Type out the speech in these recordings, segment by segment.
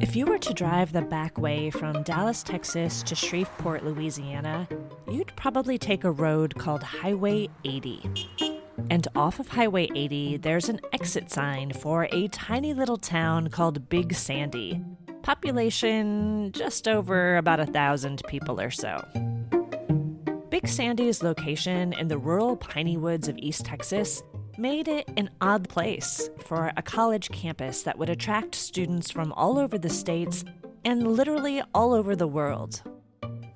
If you were to drive the back way from Dallas, Texas to Shreveport, Louisiana, you'd probably take a road called Highway 80. And off of Highway 80, there's an exit sign for a tiny little town called Big Sandy. Population just over about 1,000 people or so. Big Sandy's location in the rural piney woods of East Texas made it an odd place for a college campus that would attract students from all over the states and literally all over the world.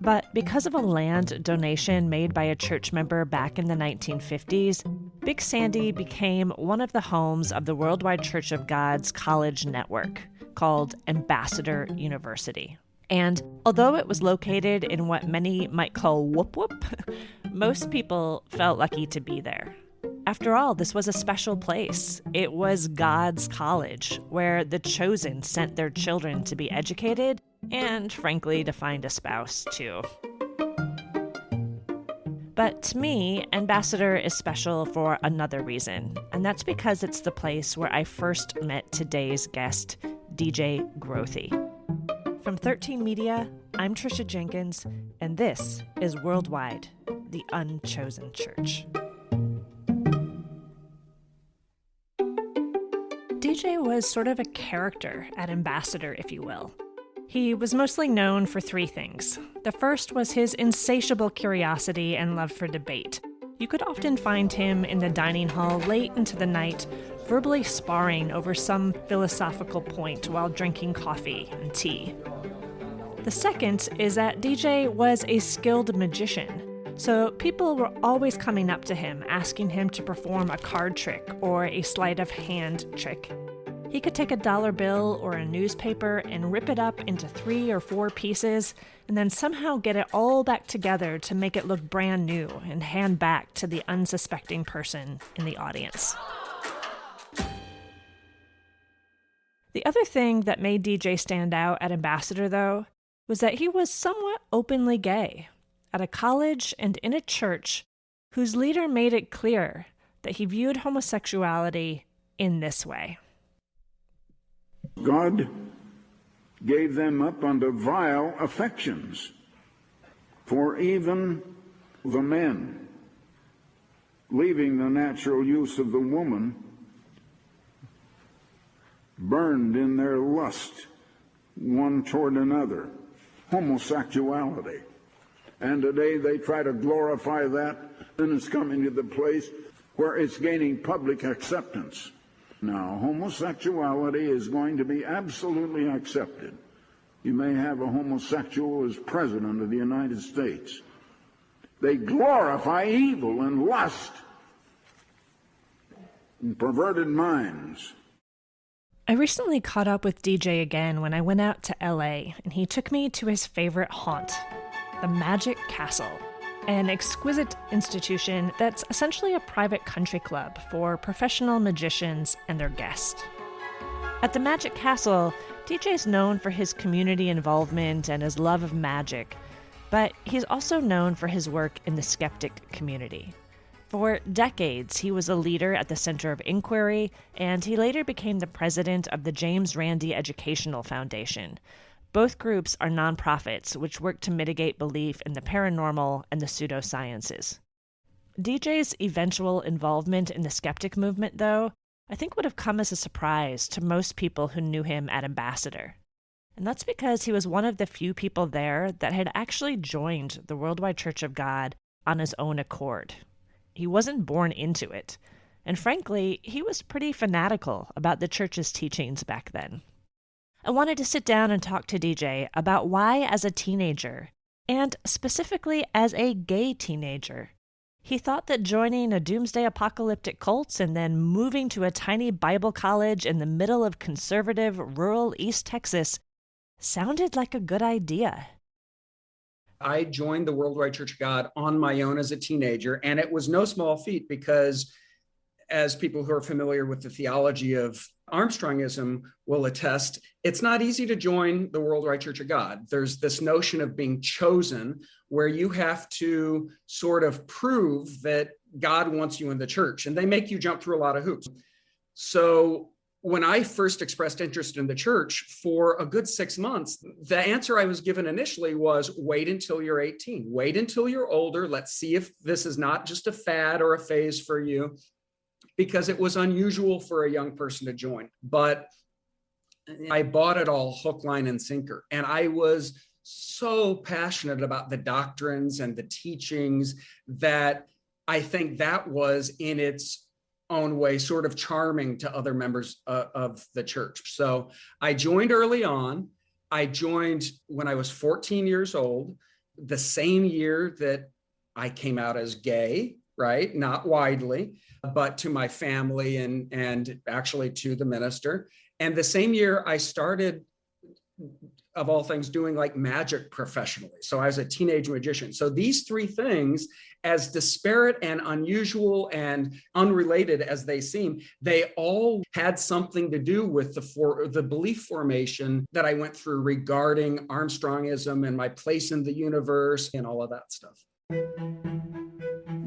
But because of a land donation made by a church member back in the 1950s, Big Sandy became one of the homes of the Worldwide Church of God's college network, called Ambassador University. And although it was located in what many might call whoop whoop, most people felt lucky to be there. After all, this was a special place. It was God's college, where the chosen sent their children to be educated and, frankly, to find a spouse, too. But to me, Ambassador is special for another reason, and that's because it's the place where I first met today's guest, DJ Grothe. From 13 Media, I'm Trisha Jenkins, and this is Worldwide, the Unchosen Church. DJ was sort of a character at Ambassador, if you will. He was mostly known for three things. The first was his insatiable curiosity and love for debate. You could often find him in the dining hall late into the night, verbally sparring over some philosophical point while drinking coffee and tea. The second is that DJ was a skilled magician. So people were always coming up to him, asking him to perform a card trick or a sleight of hand trick. He could take a dollar bill or a newspaper and rip it up into 3 or 4 pieces, and then somehow get it all back together to make it look brand new and hand back to the unsuspecting person in the audience. The other thing that made DJ stand out at Ambassador, though, was that he was somewhat openly gay. At a college and in a church whose leader made it clear that he viewed homosexuality in this way. God gave them up unto vile affections, for even the men, leaving the natural use of the woman, burned in their lust one toward another, homosexuality. And today they try to glorify that, and it's coming to the place where it's gaining public acceptance. Now, homosexuality is going to be absolutely accepted. You may have a homosexual as president of the United States. They glorify evil and lust and perverted minds. I recently caught up with DJ again when I went out to LA, and he took me to his favorite haunt, the Magic Castle, an exquisite institution that's essentially a private country club for professional magicians and their guests. At the Magic Castle, DJ's known for his community involvement and his love of magic, but he's also known for his work in the skeptic community. For decades, he was a leader at the Center of Inquiry, and he later became the president of the James Randi Educational Foundation. Both groups are nonprofits which work to mitigate belief in the paranormal and the pseudosciences. DJ's eventual involvement in the skeptic movement, though, I think would have come as a surprise to most people who knew him at Ambassador. And that's because he was one of the few people there that had actually joined the Worldwide Church of God on his own accord. He wasn't born into it. And frankly, he was pretty fanatical about the church's teachings back then. I wanted to sit down and talk to DJ about why, as a teenager, and specifically as a gay teenager, he thought that joining a doomsday apocalyptic cult and then moving to a tiny Bible college in the middle of conservative rural East Texas sounded like a good idea. I joined the Worldwide Church of God on my own as a teenager, and it was no small feat because, as people who are familiar with the theology of Armstrongism will attest, it's not easy to join the Worldwide Church of God. There's this notion of being chosen where you have to sort of prove that God wants you in the church, and they make you jump through a lot of hoops. So when I first expressed interest in the church for a good 6 months, the answer I was given initially was wait until you're 18, wait until you're older. Let's see if this is not just a fad or a phase for you, because it was unusual for a young person to join. But I bought it all hook, line, and sinker. And I was so passionate about the doctrines and the teachings that I think that was in its own way sort of charming to other members of the church. So I joined early on. I joined when I was 14 years old, the same year that I came out as gay, right? Not widely, but to my family and actually to the minister. And the same year I started, of all things, doing like magic professionally. So I was a teenage magician. So these three things, as disparate and unusual and unrelated as they seem, they all had something to do with the belief formation that I went through regarding Armstrongism and my place in the universe and all of that stuff.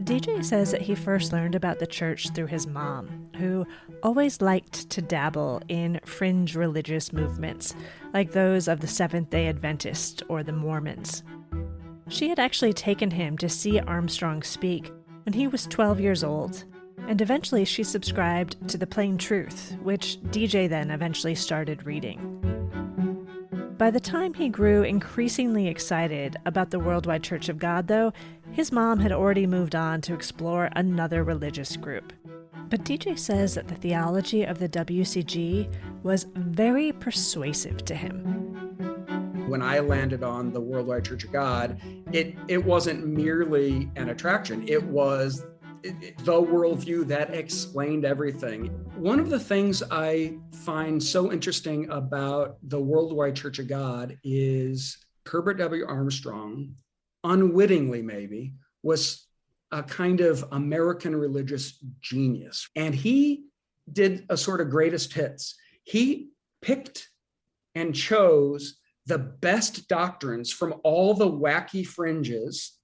DJ says that he first learned about the church through his mom, who always liked to dabble in fringe religious movements, like those of the Seventh-day Adventists or the Mormons. She had actually taken him to see Armstrong speak when he was 12 years old, and eventually she subscribed to The Plain Truth, which DJ then eventually started reading. By the time he grew increasingly excited about the Worldwide Church of God, though, his mom had already moved on to explore another religious group. But DJ says that the theology of the WCG was very persuasive to him. When I landed on the Worldwide Church of God, it wasn't merely an attraction. It was the worldview that explained everything. One of the things I find so interesting about the Worldwide Church of God is Herbert W. Armstrong, unwittingly maybe, was a kind of American religious genius. And he did a sort of greatest hits. He picked and chose the best doctrines from all the wacky fringes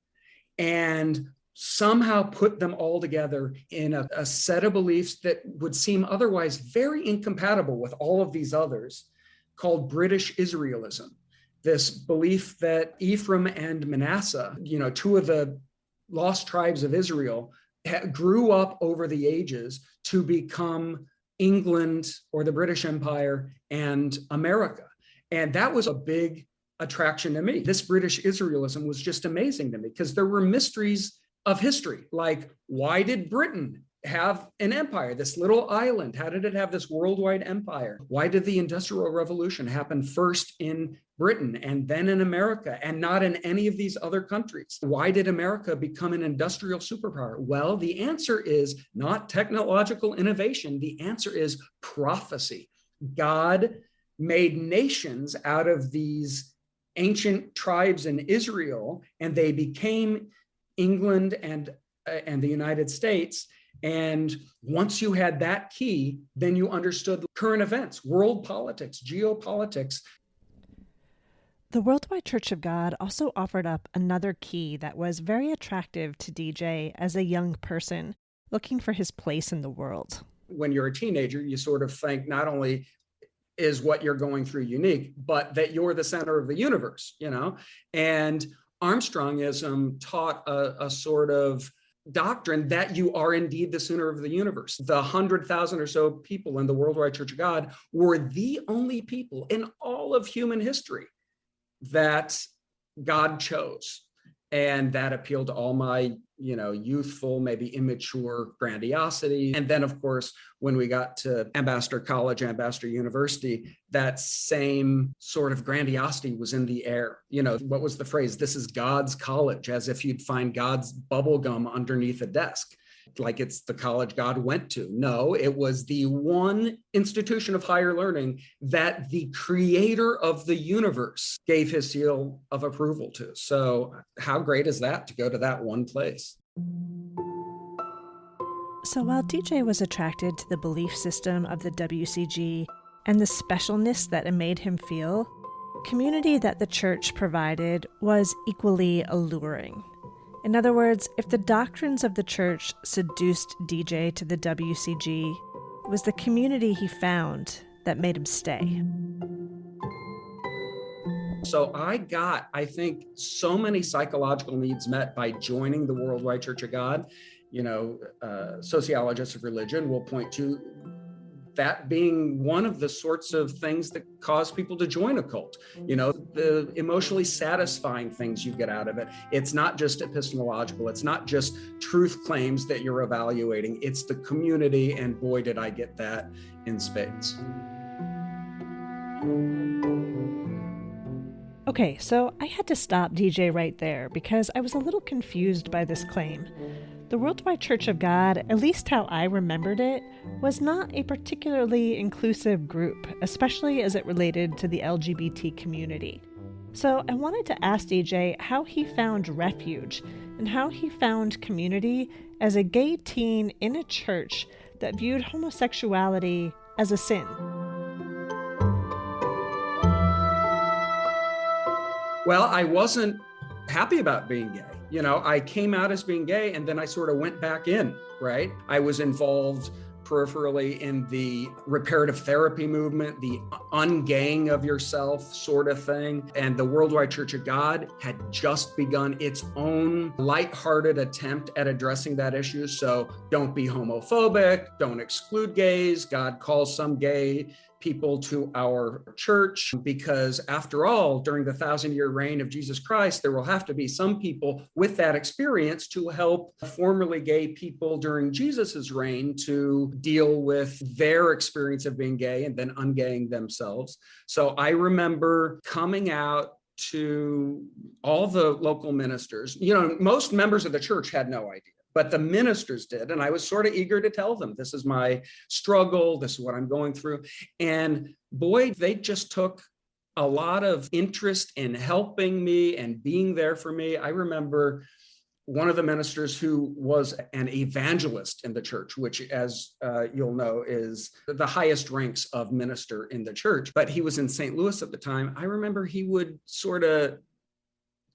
and somehow put them all together in a set of beliefs that would seem otherwise very incompatible with all of these others, called British Israelism. This belief that Ephraim and Manasseh, two of the lost tribes of Israel, grew up over the ages to become England or the British Empire and America. And that was a big attraction to me. This British Israelism was just amazing to me because there were mysteries of history, like why did Britain have an empire, this little island? How did it have this worldwide empire? Why did the Industrial Revolution happen first in Britain and then in America and not in any of these other countries? Why did America become an industrial superpower? Well, the answer is not technological innovation. The answer is prophecy. God made nations out of these ancient tribes in Israel, and they became England and the United States. And once you had that key, then you understood current events, world politics, geopolitics. The Worldwide Church of God also offered up another key that was very attractive to DJ as a young person looking for his place in the world. When you're a teenager, you sort of think not only is what you're going through unique, but that you're the center of the universe, And Armstrongism taught a sort of doctrine that you are indeed the center of the universe. The 100,000 or so people in the Worldwide Church of God were the only people in all of human history that God chose. And that appealed to all my, youthful, maybe immature grandiosity. And then, of course, when we got to Ambassador College, Ambassador University, that same sort of grandiosity was in the air. What was the phrase? This is God's college, as if you'd find God's bubble gum underneath a desk, like it's the college God went to. No, it was the one institution of higher learning that the creator of the universe gave his seal of approval to. So how great is that to go to that one place? So while DJ was attracted to the belief system of the WCG and the specialness that it made him feel, community that the church provided was equally alluring. In other words, if the doctrines of the church seduced DJ to the WCG, It was the community he found that made him stay. So I think, so many psychological needs met by joining the Worldwide Church of God. Sociologists of religion will point to that being one of the sorts of things that cause people to join a cult. The emotionally satisfying things you get out of it. It's not just epistemological. It's not just truth claims that you're evaluating. It's the community, and boy, did I get that in spades. Okay, so I had to stop DJ right there because I was a little confused by this claim. The Worldwide Church of God, at least how I remembered it, was not a particularly inclusive group, especially as it related to the LGBT community. So I wanted to ask DJ how he found refuge and how he found community as a gay teen in a church that viewed homosexuality as a sin. Well, I wasn't happy about being gay. I came out as being gay, and then I sort of went back in, right? I was involved peripherally in the reparative therapy movement, the ungaying of yourself sort of thing. And the Worldwide Church of God had just begun its own lighthearted attempt at addressing that issue. So don't be homophobic, don't exclude gays. God calls some gay people to our church because, after all, during the 1,000-year reign of Jesus Christ, there will have to be some people with that experience to help formerly gay people during Jesus's reign to deal with their experience of being gay and then ungaying themselves. So I remember coming out to all the local ministers. Most members of the church had no idea, but the ministers did. And I was sort of eager to tell them, this is my struggle, this is what I'm going through. And boy, they just took a lot of interest in helping me and being there for me. I remember one of the ministers who was an evangelist in the church, which, as you'll know, is the highest ranks of minister in the church, but he was in St. Louis at the time. I remember he would sort of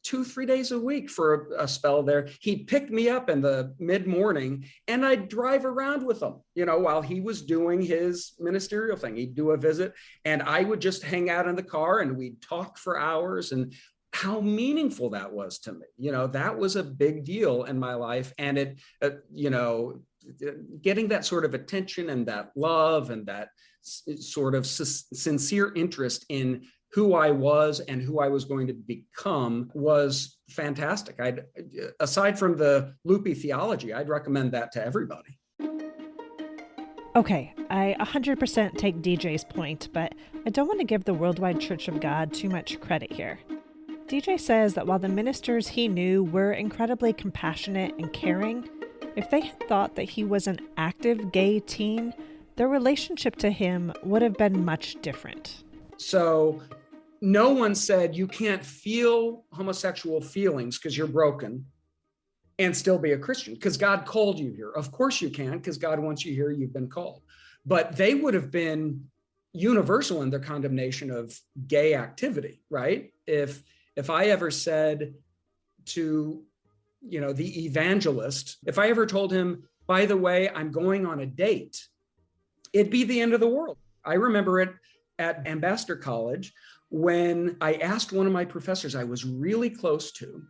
2-3 days a week for a spell there. He'd pick me up in the mid-morning and I'd drive around with him, while he was doing his ministerial thing. He'd do a visit and I would just hang out in the car and we'd talk for hours. And how meaningful that was to me. That was a big deal in my life. And it, getting that sort of attention and that love and that sort of sincere interest in who I was and who I was going to become was fantastic. Aside from the loopy theology, I'd recommend that to everybody. Okay, I 100% take DJ's point, but I don't want to give the Worldwide Church of God too much credit here. DJ says that while the ministers he knew were incredibly compassionate and caring, if they had thought that he was an active gay teen, their relationship to him would have been much different. So no one said you can't feel homosexual feelings because you're broken and still be a Christian, because God called you here. Of course you can, because God wants you here, you've been called. But they would have been universal in their condemnation of gay activity, right? If I ever said to, the evangelist, if I ever told him, by the way, I'm going on a date, it'd be the end of the world. I remember it at Ambassador College when I asked one of my professors I was really close to,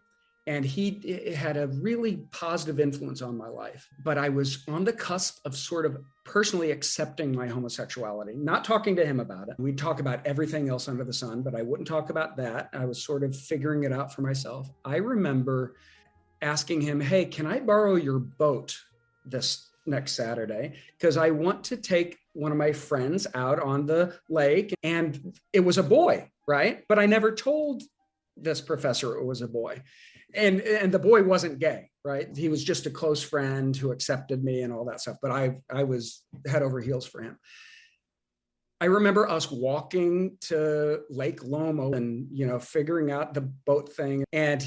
and he had a really positive influence on my life, but I was on the cusp of sort of personally accepting my homosexuality, not talking to him about it. We'd talk about everything else under the sun, but I wouldn't talk about that. I was sort of figuring it out for myself. I remember asking him, hey, can I borrow your boat this next Saturday? Because I want to take one of my friends out on the lake. And it was a boy, right? But I never told this professor it was a boy. And the boy wasn't gay, right? He was just a close friend who accepted me and all that stuff. But I was head over heels for him. I remember us walking to Lake Lomo and, figuring out the boat thing. And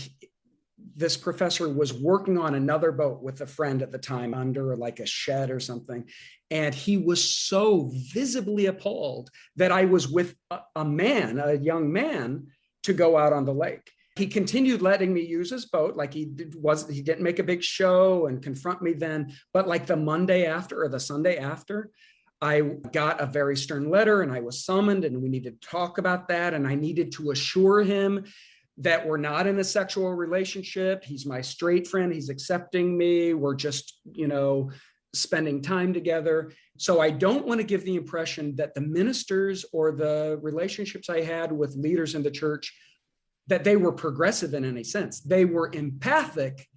this professor was working on another boat with a friend at the time under like a shed or something. And he was so visibly appalled that I was with a young man, to go out on the lake. He continued letting me use his boat, like he didn't make a big show and confront me then. But like the Monday after or the Sunday after, I got a very stern letter and I was summoned and we needed to talk about that. And I needed to assure him that we're not in a sexual relationship. He's my straight friend. He's accepting me. We're just, spending time together. So I don't want to give the impression that the ministers or the relationships I had with leaders in the church, that they were progressive in any sense. They were empathic,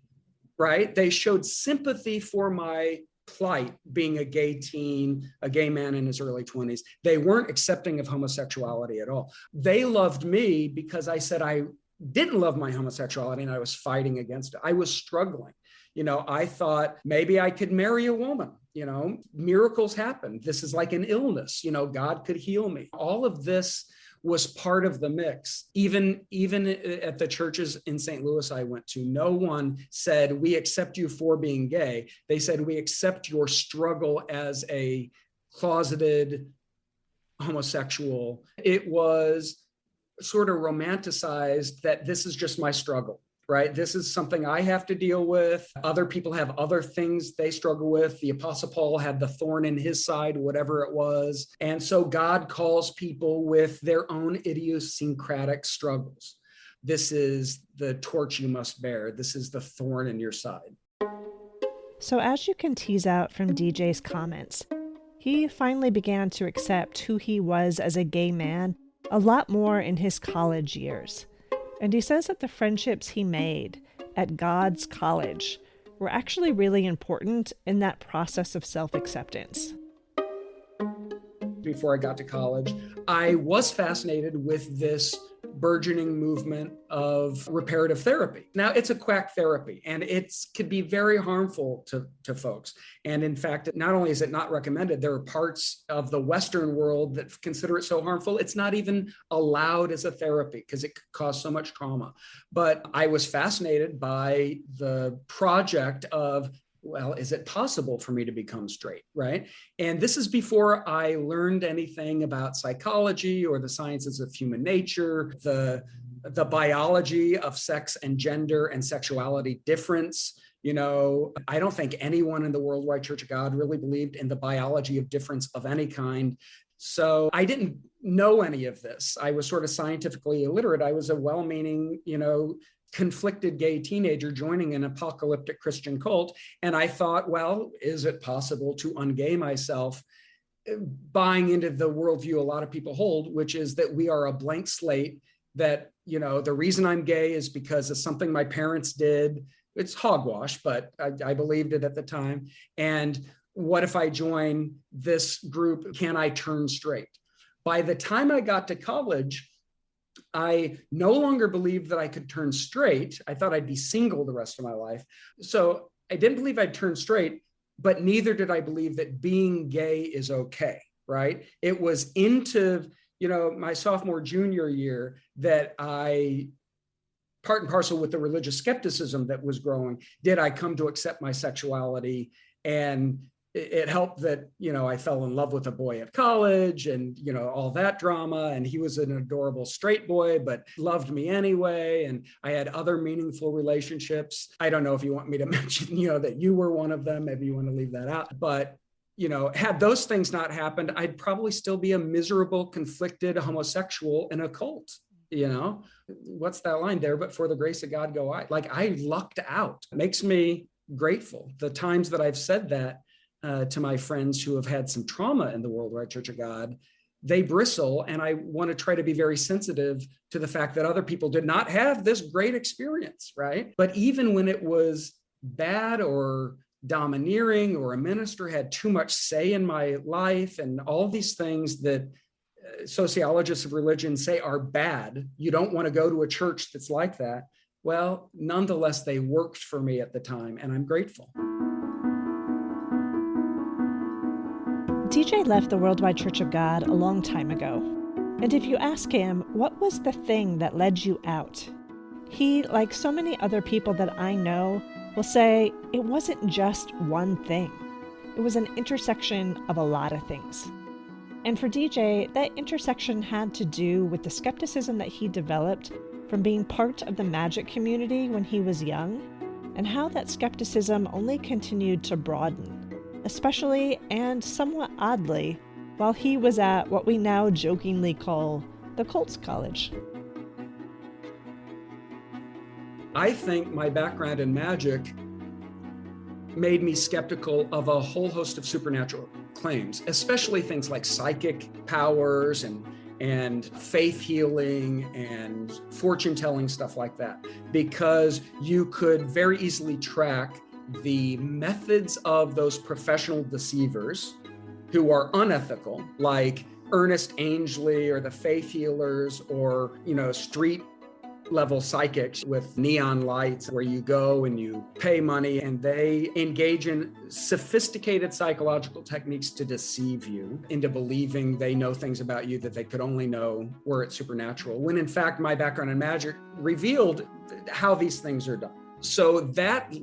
right? They showed sympathy for my plight, being a gay teen, a gay man in his early 20s. They weren't accepting of homosexuality at all. They loved me because I said I didn't love my homosexuality and I was fighting against it. I was struggling. I thought maybe I could marry a woman. Miracles happen. This is like an illness. God could heal me. All of this was part of the mix. Even at the churches in St. Louis I went to, no one said, we accept you for being gay. They said, we accept your struggle as a closeted homosexual. It was sort of romanticized that this is just my struggle, right? This is something I have to deal with. Other people have other things they struggle with. The Apostle Paul had the thorn in his side, whatever it was. And so God calls people with their own idiosyncratic struggles. This is the torch you must bear. This is the thorn in your side. So as you can tease out from DJ's comments, he finally began to accept who he was as a gay man a lot more in his college years. And he says that the friendships he made at God's college were actually really important in that process of self-acceptance. Before I got to college, I was fascinated with this burgeoning movement of reparative therapy. Now, it's a quack therapy, and it could be very harmful to folks. And in fact, not only is it not recommended, there are parts of the Western world that consider it so harmful, it's not even allowed as a therapy because it could cause so much trauma. But I was fascinated by the project of, well, is it possible for me to become straight, right? And this is before I learned anything about psychology or the sciences of human nature, the biology of sex and gender and sexuality difference. I don't think anyone in the Worldwide Church of God really believed in the biology of difference of any kind. So I didn't know any of this. I was sort of scientifically illiterate. I was a well-meaning, conflicted gay teenager joining an apocalyptic Christian cult. And I thought, well, is it possible to ungay myself, buying into the worldview a lot of people hold, which is that we are a blank slate, that, the reason I'm gay is because of something my parents did. It's hogwash, but I believed it at the time. And what if I join this group? Can I turn straight? By the time I got to college, I no longer believed that I could turn straight. I thought I'd be single the rest of my life. So I didn't believe I'd turn straight, but neither did I believe that being gay is okay, right? It was into, my sophomore, junior year that I, part and parcel with the religious skepticism that was growing, did I come to accept my sexuality. And it helped that, I fell in love with a boy at college and, all that drama. And he was an adorable straight boy, but loved me anyway. And I had other meaningful relationships. I don't know if you want me to mention, that you were one of them. Maybe you want to leave that out. But, had those things not happened, I'd probably still be a miserable, conflicted homosexual in a cult. What's that line there? But for the grace of God, go I. Like, I lucked out. It makes me grateful. The times that I've said that, to my friends who have had some trauma in the Worldwide Church of God, they bristle. And I want to try to be very sensitive to the fact that other people did not have this great experience, right? But even when it was bad or domineering, or a minister had too much say in my life, and all these things that sociologists of religion say are bad, you don't want to go to a church that's like that. Well, nonetheless, they worked for me at the time, and I'm grateful. DJ left the Worldwide Church of God a long time ago. And if you ask him, what was the thing that led you out? He, like so many other people that I know, will say it wasn't just one thing. It was an intersection of a lot of things. And for DJ, that intersection had to do with the skepticism that he developed from being part of the magic community when he was young, and how that skepticism only continued to broaden especially and somewhat oddly, while he was at what we now jokingly call the Colts College. I think my background in magic made me skeptical of a whole host of supernatural claims, especially things like psychic powers and faith healing and fortune telling, stuff like that, because you could very easily track the methods of those professional deceivers who are unethical, like Ernest Angley or the faith healers, or, street level psychics with neon lights where you go and you pay money and they engage in sophisticated psychological techniques to deceive you into believing they know things about you that they could only know were it supernatural, when in fact my background in magic revealed how these things are done. So that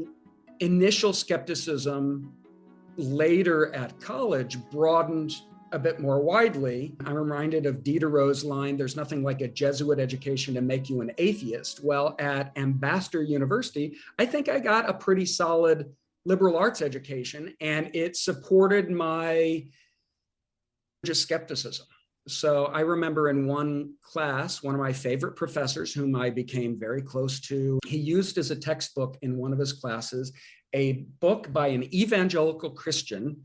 initial skepticism later at college broadened a bit more widely. I'm reminded of Diderot's line, "There's nothing like a Jesuit education to make you an atheist." Well, at Ambassador University, I think I got a pretty solid liberal arts education, and it supported my just skepticism. So I remember in one class, one of my favorite professors, whom I became very close to, he used as a textbook in one of his classes a book by an evangelical Christian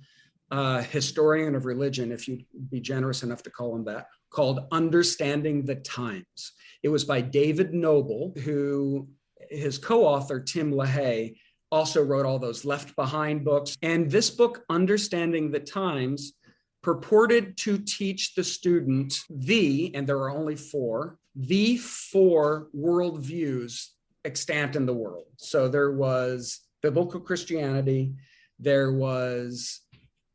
historian of religion, if you'd be generous enough to call him that, called Understanding the Times. It was by David Noble, who his co-author, Tim LaHaye, also wrote all those Left Behind books. And this book, Understanding the Times, purported to teach the student and there are only four, the four worldviews extant in the world. So there was biblical Christianity, there was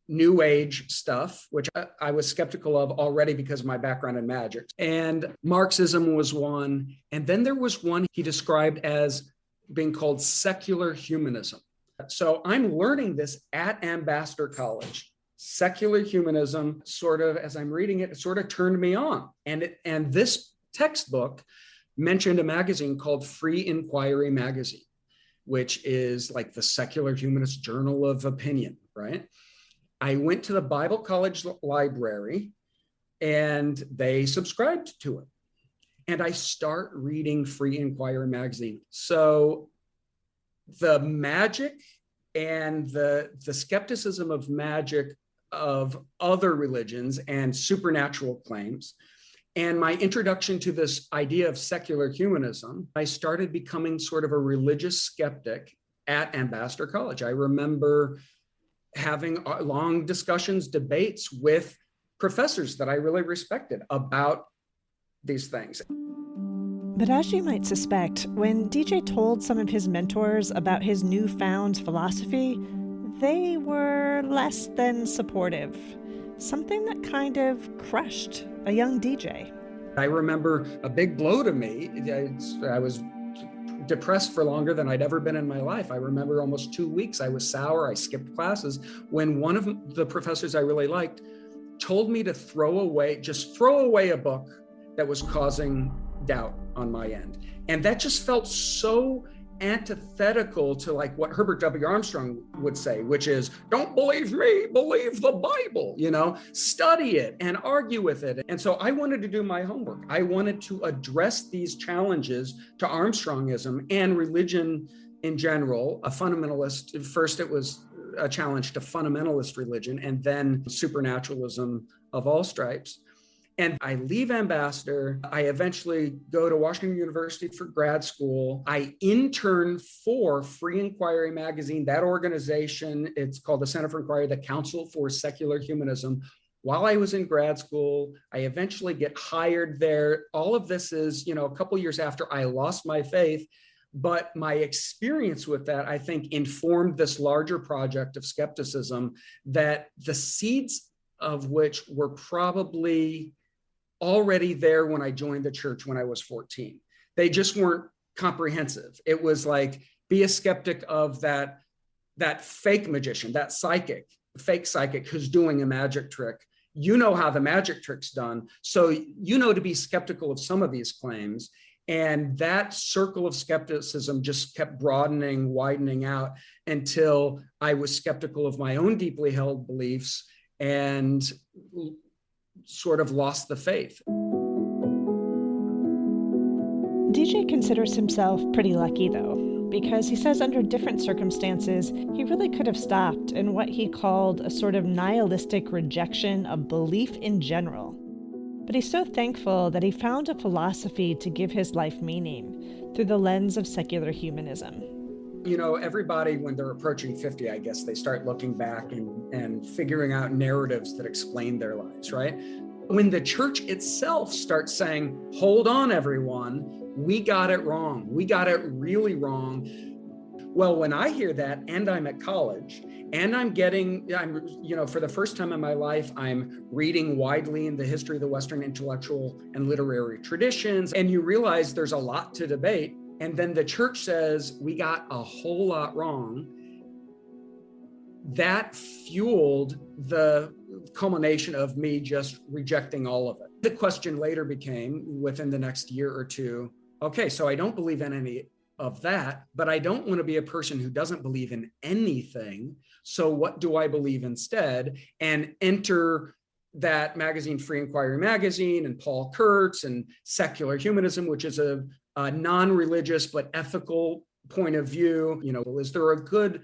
New Age stuff, which I was skeptical of already because of my background in magic. And Marxism was one. And then there was one he described as being called secular humanism. So I'm learning this at Ambassador College. Secular humanism, sort of, as I'm reading it, it sort of turned me on. And this textbook mentioned a magazine called Free Inquiry Magazine, which is like the secular humanist journal of opinion, right? I went to the Bible College library and they subscribed to it. And I start reading Free Inquiry magazine. So the magic and the skepticism of magic of other religions and supernatural claims, and my introduction to this idea of secular humanism, I started becoming sort of a religious skeptic at Ambassador College. I remember having long discussions, debates with professors that I really respected about these things. But as you might suspect, when DJ told some of his mentors about his newfound philosophy, they were less than supportive. Something that kind of crushed a young DJ. I remember a big blow to me. I was depressed for longer than I'd ever been in my life. I remember almost 2 weeks I was sour, I skipped classes, when one of the professors I really liked told me to throw away a book that was causing doubt on my end. And that just felt so antithetical to like what Herbert W. Armstrong would say, which is, don't believe me, believe the Bible, study it and argue with it. And so I wanted to do my homework. I wanted to address these challenges to Armstrongism and religion in general, a fundamentalist. First, it was a challenge to fundamentalist religion and then supernaturalism of all stripes. And I leave Ambassador. I eventually go to Washington University for grad school. I intern for Free Inquiry magazine, that organization. It's called the Center for Inquiry, the Council for Secular Humanism. While I was in grad school, I eventually get hired there. All of this is, a couple years after I lost my faith. But my experience with that, I think, informed this larger project of skepticism that the seeds of which were probably already there when I joined the church when I was 14. They just weren't comprehensive. It was like, be a skeptic of that fake magician, that fake psychic who's doing a magic trick. You know how the magic trick's done. So to be skeptical of some of these claims. And that circle of skepticism just kept broadening, widening out until I was skeptical of my own deeply held beliefs and sort of lost the faith. DJ considers himself pretty lucky, though, because he says under different circumstances, he really could have stopped in what he called a sort of nihilistic rejection of belief in general. But he's so thankful that he found a philosophy to give his life meaning through the lens of secular humanism. You know, everybody, when they're approaching 50, I guess, they start looking back and figuring out narratives that explain their lives, right? When the church itself starts saying, hold on, everyone, we got it wrong. We got it really wrong. Well, when I hear that, and I'm at college, and I'm for the first time in my life, I'm reading widely in the history of the Western intellectual and literary traditions, and you realize there's a lot to debate. And then the church says, we got a whole lot wrong. That fueled the culmination of me just rejecting all of it. The question later became, within the next year or two, okay, so I don't believe in any of that, but I don't want to be a person who doesn't believe in anything. So what do I believe instead? And enter that magazine, Free Inquiry Magazine, and Paul Kurtz and secular humanism, which is a non-religious but ethical point of view. You know, is there a good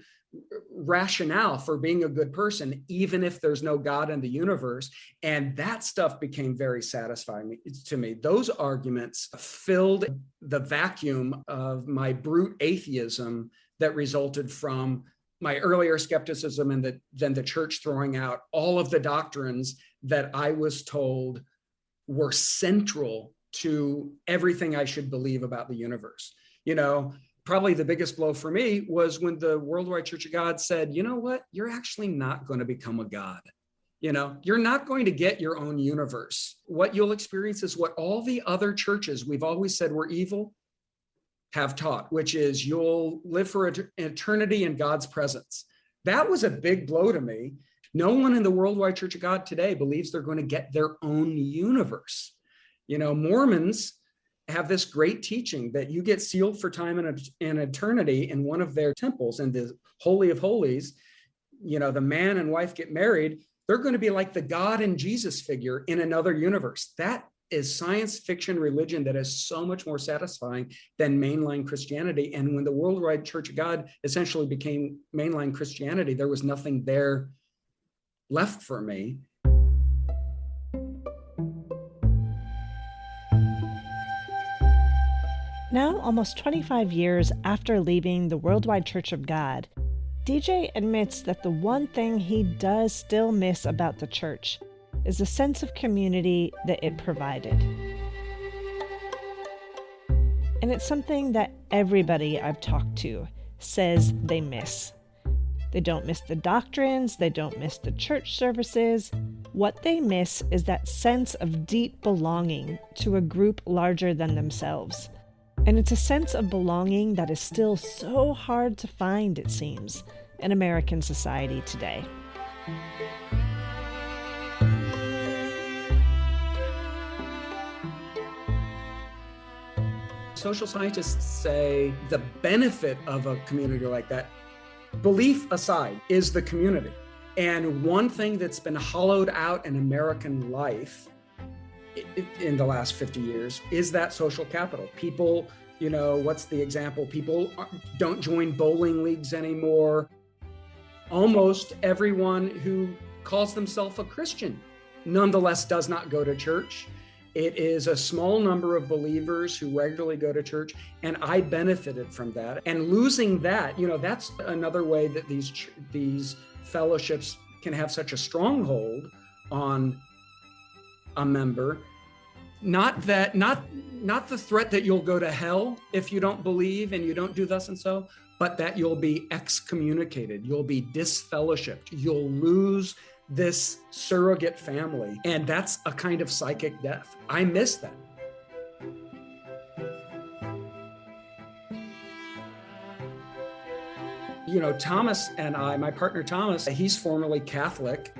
rationale for being a good person, even if there's no God in the universe? And that stuff became very satisfying to me. Those arguments filled the vacuum of my brute atheism that resulted from my earlier skepticism and then the church throwing out all of the doctrines that I was told were central to everything I should believe about the universe. You know, probably the biggest blow for me was when the Worldwide Church of God said, you know what, you're actually not going to become a God. You know, you're not going to get your own universe. What you'll experience is what all the other churches we've always said were evil have taught, which is you'll live for eternity in God's presence. That was a big blow to me. No one in the Worldwide Church of God today believes they're going to get their own universe. You know, Mormons have this great teaching that you get sealed for time and eternity in one of their temples, in the Holy of Holies. You know, the man and wife get married. They're going to be like the God and Jesus figure in another universe. That is science fiction religion that is so much more satisfying than mainline Christianity. And when the Worldwide Church of God essentially became mainline Christianity, there was nothing there left for me. Now, almost 25 years after leaving the Worldwide Church of God, DJ admits that the one thing he does still miss about the church is a sense of community that it provided. And it's something that everybody I've talked to says they miss. They don't miss the doctrines, they don't miss the church services. What they miss is that sense of deep belonging to a group larger than themselves. And it's a sense of belonging that is still so hard to find, it seems, in American society today. Social scientists say the benefit of a community like that, belief aside, is the community. And one thing that's been hollowed out in American life in the last 50 years is that social capital. People, you know, what's the example? People don't join bowling leagues anymore. Almost everyone who calls themselves a Christian nonetheless does not go to church. It is a small number of believers who regularly go to church, and I benefited from that. And losing that, you know, that's another way that these fellowships can have such a stronghold on a member. Not the threat that you'll go to hell if you don't believe and you don't do thus and so, but that you'll be excommunicated, you'll be disfellowshipped, you'll lose this surrogate family. And that's a kind of psychic death. I miss that. You know, Thomas and I, my partner Thomas, he's formerly Catholic,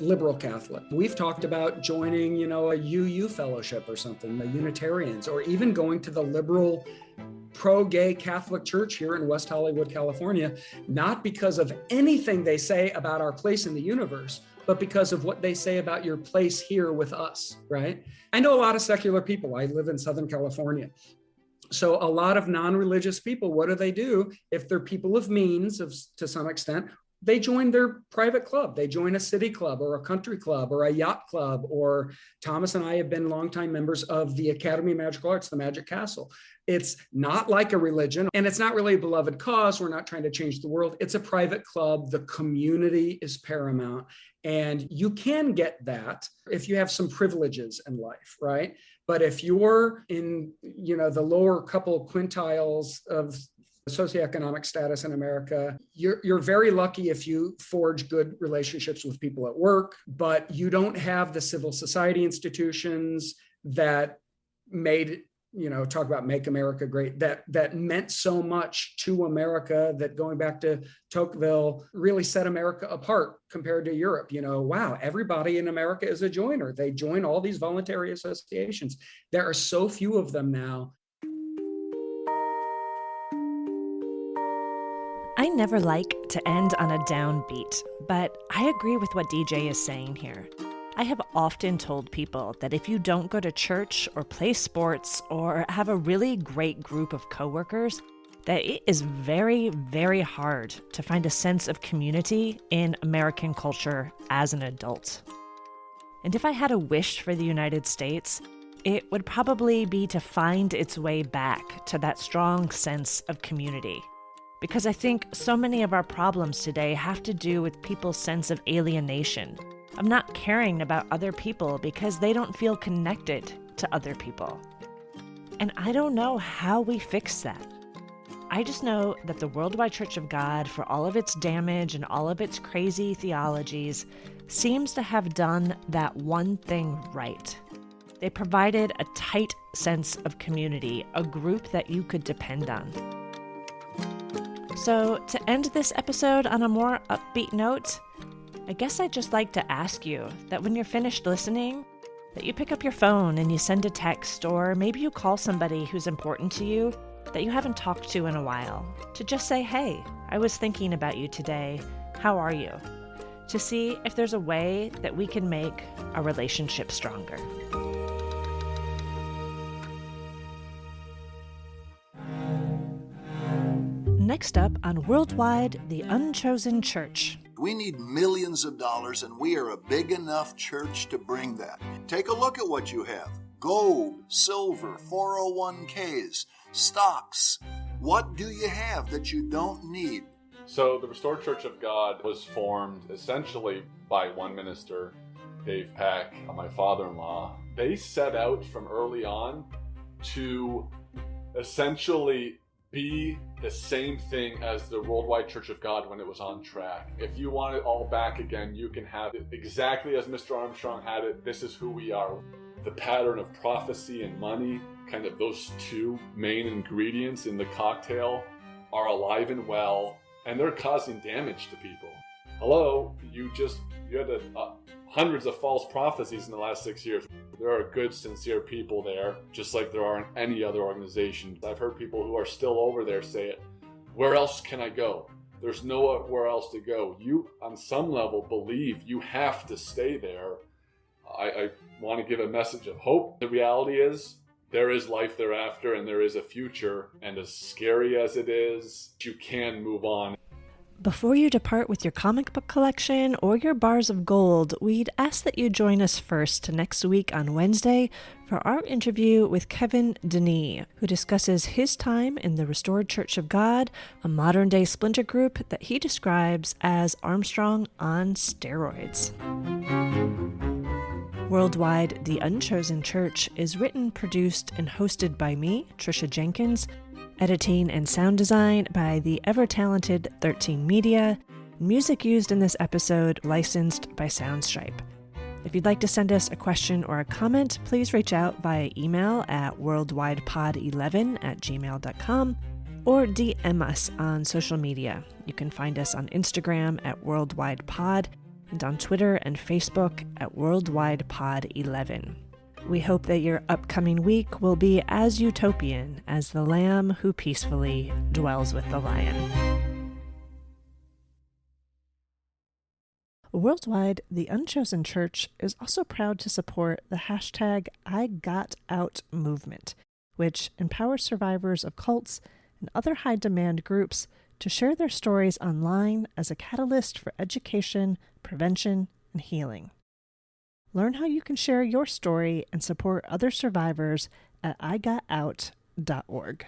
liberal Catholic. We've talked about joining, a UU fellowship or something, the Unitarians, or even going to the liberal pro-gay Catholic Church here in West Hollywood, California, not because of anything they say about our place in the universe, but because of what they say about your place here with us, right? I know a lot of secular people. I live in Southern California. So a lot of non-religious people, what do? If they're people of means to some extent, they join their private club. They join a city club or a country club or a yacht club, or Thomas and I have been longtime members of the Academy of Magical Arts, the Magic Castle. It's not like a religion, and it's not really a beloved cause. We're not trying to change the world. It's a private club. The community is paramount. And you can get that if you have some privileges in life, right? But if you're in, the lower couple quintiles of socioeconomic status in America, you're very lucky if you forge good relationships with people at work, but you don't have the civil society institutions that made, talk about Make America Great, that meant so much to America, that going back to Tocqueville really set America apart compared to Europe. Wow, everybody in America is a joiner. They join all these voluntary associations. There are so few of them now. I never like to end on a downbeat, but I agree with what DJ is saying here. I have often told people that if you don't go to church or play sports or have a really great group of coworkers, that it is very, very hard to find a sense of community in American culture as an adult. And if I had a wish for the United States, it would probably be to find its way back to that strong sense of community. Because I think so many of our problems today have to do with people's sense of alienation, of not caring about other people because they don't feel connected to other people. And I don't know how we fix that. I just know that the Worldwide Church of God, for all of its damage and all of its crazy theologies, seems to have done that one thing right. They provided a tight sense of community, a group that you could depend on. So to end this episode on a more upbeat note, I guess I'd just like to ask you that when you're finished listening, that you pick up your phone and you send a text, or maybe you call somebody who's important to you that you haven't talked to in a while, to just say, hey, I was thinking about you today. How are you? To see if there's a way that we can make our relationship stronger. Next up on Worldwide, the Unchosen Church. We need millions of dollars, and we are a big enough church to bring that. Take a look at what you have. Gold, silver, 401ks, stocks. What do you have that you don't need? So the Restored Church of God was formed essentially by one minister, Dave Pack, my father-in-law. They set out from early on to essentially be the same thing as the Worldwide Church of God when it was on track. If you want it all back again, you can have it exactly as Mr. Armstrong had it. This is who we are. The pattern of prophecy and money, kind of those two main ingredients in the cocktail, are alive and well, and they're causing damage to people. Hello, you had hundreds of false prophecies in the last 6 years. There are good, sincere people there, just like there are in any other organization. I've heard people who are still over there say it. Where else can I go? There's nowhere else to go. You, on some level, believe you have to stay there. I want to give a message of hope. The reality is, there is life thereafter, and there is a future. And as scary as it is, you can move on. Before you depart with your comic book collection or your bars of gold, we'd ask that you join us first next week on Wednesday for our interview with Kevin Denis, who discusses his time in the Restored Church of God, a modern-day splinter group that he describes as Armstrong on steroids. Worldwide, The Unchosen Church is written, produced, and hosted by me, Trisha Jenkins. Editing and sound design by the ever-talented 13 Media. Music used in this episode licensed by Soundstripe. If you'd like to send us a question or a comment, please reach out via email at worldwidepod11@gmail.com or DM us on social media. You can find us on Instagram at worldwidepod, and on Twitter and Facebook at WorldwidePod11. We hope that your upcoming week will be as utopian as the lamb who peacefully dwells with the lion. Worldwide, the Unchosen Church is also proud to support the hashtag #IGotOut movement, which empowers survivors of cults and other high-demand groups to share their stories online as a catalyst for education, prevention, and healing. Learn how you can share your story and support other survivors at igotout.org.